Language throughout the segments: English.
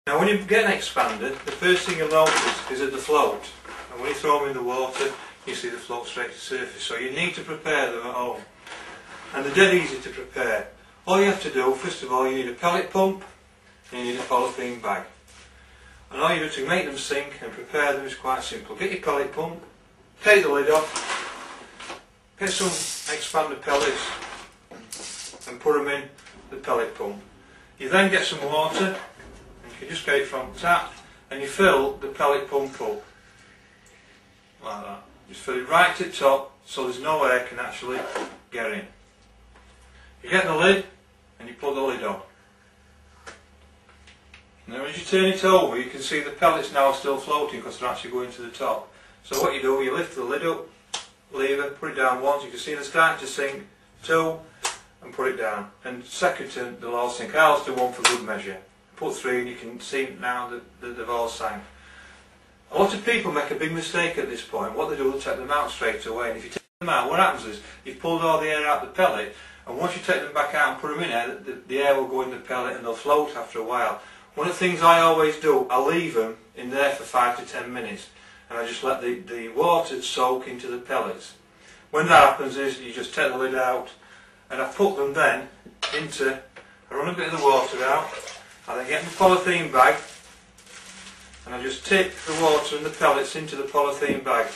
Now when you get an expander, the first thing you'll notice is at the float, and when you throw them in the water you see the float straight to the surface, so you need to prepare them at home. And they're dead easy to prepare. All you have to do, first of all, you need a pellet pump and you need a polythene bag. And all you do to make them sink and prepare them is quite simple. Get your pellet pump, take the lid off, get some expander pellets and put them in the pellet pump. You then get some water, and you can just get it from the tap, and you fill the pellet pump up like that. Just fill it right to the top so there's no air can actually get in. You get the lid and you put the lid on. Now as you turn it over you can see the pellets now still floating because they're actually going to the top. So what you do, you lift the lid up, lever, put it down once, you can see they're starting to sink, two, and put it down. And second turn they'll all sink. I always do one for good measure. Put three and you can see now that they've all sank. A lot of people make a big mistake at this point. What they do, they'll take them out straight away. And if you take them out, what happens is you've pulled all the air out of the pellet, and once you take them back out and put them in there, the air will go in the pellet and they'll float after a while. One of the things I always do, I leave them in there for 5 to 10 minutes and I just let the water soak into the pellets. When that happens is you just take the lid out and I put them then into, I run a bit of the water out, I then get my polythene bag and I just tip the water and the pellets into the polythene bag.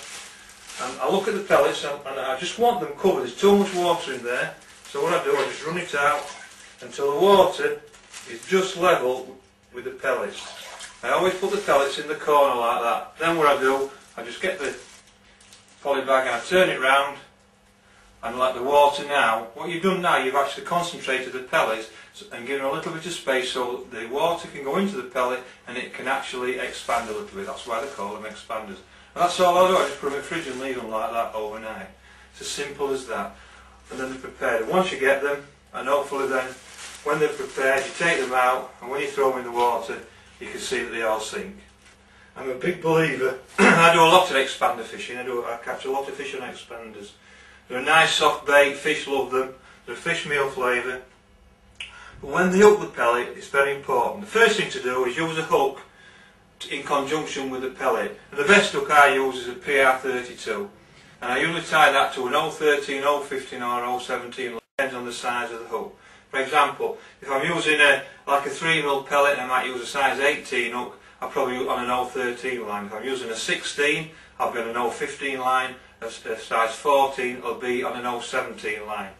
And I look at the pellets and I just want them covered. There's too much water in there, so what I do, I just run it out until the water is just level with the pellets. I always put the pellets in the corner like that. Then what I do, I just get the poly bag and I turn it round and let the water now, what you've done now, you've actually concentrated the pellets and given a little bit of space so the water can go into the pellet and it can actually expand a little bit. That's why they call them expanders. And that's all I do, I just put them in the fridge and leave them like that overnight. It's as simple as that. And then they're prepared. Once you get them, and hopefully then, when they're prepared, you take them out, and when you throw them in the water, you can see that they all sink. I'm a big believer, I do a lot of expander fishing, I catch a lot of fish on expanders. They're a nice soft bait, fish love them, they're a fish meal flavour. But when they hook the pellet, it's very important. The first thing to do is use a hook in conjunction with the pellet. And the best hook I use is a PR32. And I usually tie that to an 013, 015 or 017, depends on the size of the hook. For example, if I'm using like a 3mm pellet and I might use a size 18 hook, I'll probably use on an 013 line. If I'm using a 16, I've got an 015 line, a size 14 will be on an 017 line.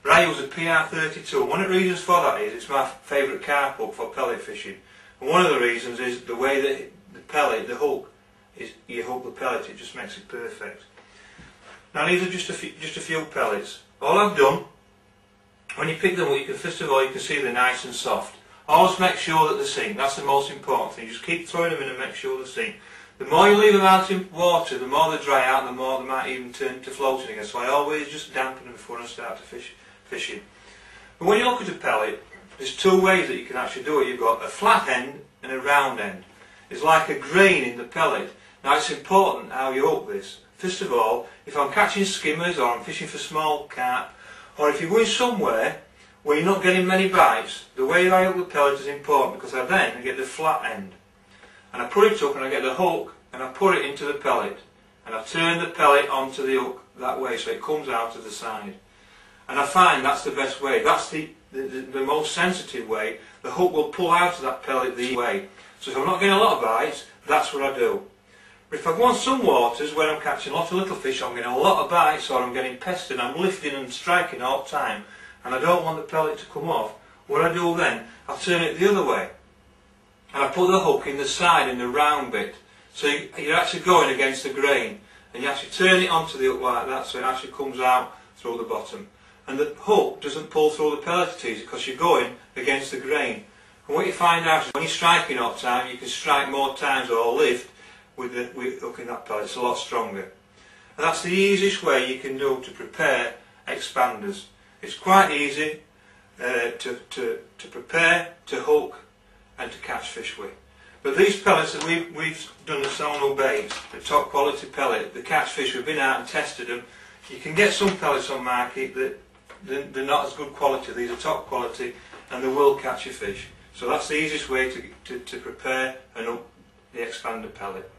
But I use a PR32, and one of the reasons for that is it's my favourite carp hook for pellet fishing. And one of the reasons is the way that the pellet, the hook, is you hook the pellet, it just makes it perfect. Now these are just a few pellets. All I've done, when you pick them up, you can first of all you can see they're nice and soft. Always make sure that they sink. That's the most important thing. Just keep throwing them in and make sure they sink. The more you leave them out in water, the more they dry out, and the more they might even turn to floating again. So I always just dampen them before I start to fishing. But when you look at a pellet, there's two ways that you can actually do it. You've got a flat end and a round end. It's like a grain in the pellet. Now it's important how you hook this. First of all, if I'm catching skimmers or I'm fishing for small carp, or if you're going somewhere where you're not getting many bites, the way I hook the pellet is important because I then get the flat end. And I put it up and I get the hook and I put it into the pellet. And I turn the pellet onto the hook that way so it comes out of the side. And I find that's the best way. That's the most sensitive way. The hook will pull out of that pellet the way. So if I'm not getting a lot of bites, that's what I do. But if I go on some waters where I'm catching a lot of little fish, I'm getting a lot of bites or I'm getting pestered, I'm lifting and striking all the time, and I don't want the pellet to come off, what I do then, I turn it the other way. And I put the hook in the side, in the round bit. So you're actually going against the grain. And you actually turn it onto the hook like that so it actually comes out through the bottom. And the hook doesn't pull through the pellet teeth because you're going against the grain. And what you find out is when you're striking all the time, you can strike more times or lift with hooking that pellet. It's a lot stronger. And that's the easiest way you can do to prepare expanders. It's quite easy to prepare, to hook and to catch fish with. But these pellets that we've done the Sonubaits, the top quality pellet, the catch fish, we've been out and tested them. You can get some pellets on market that they're not as good quality. These are top quality and they will catch your fish. So that's the easiest way to prepare and up the expander pellet.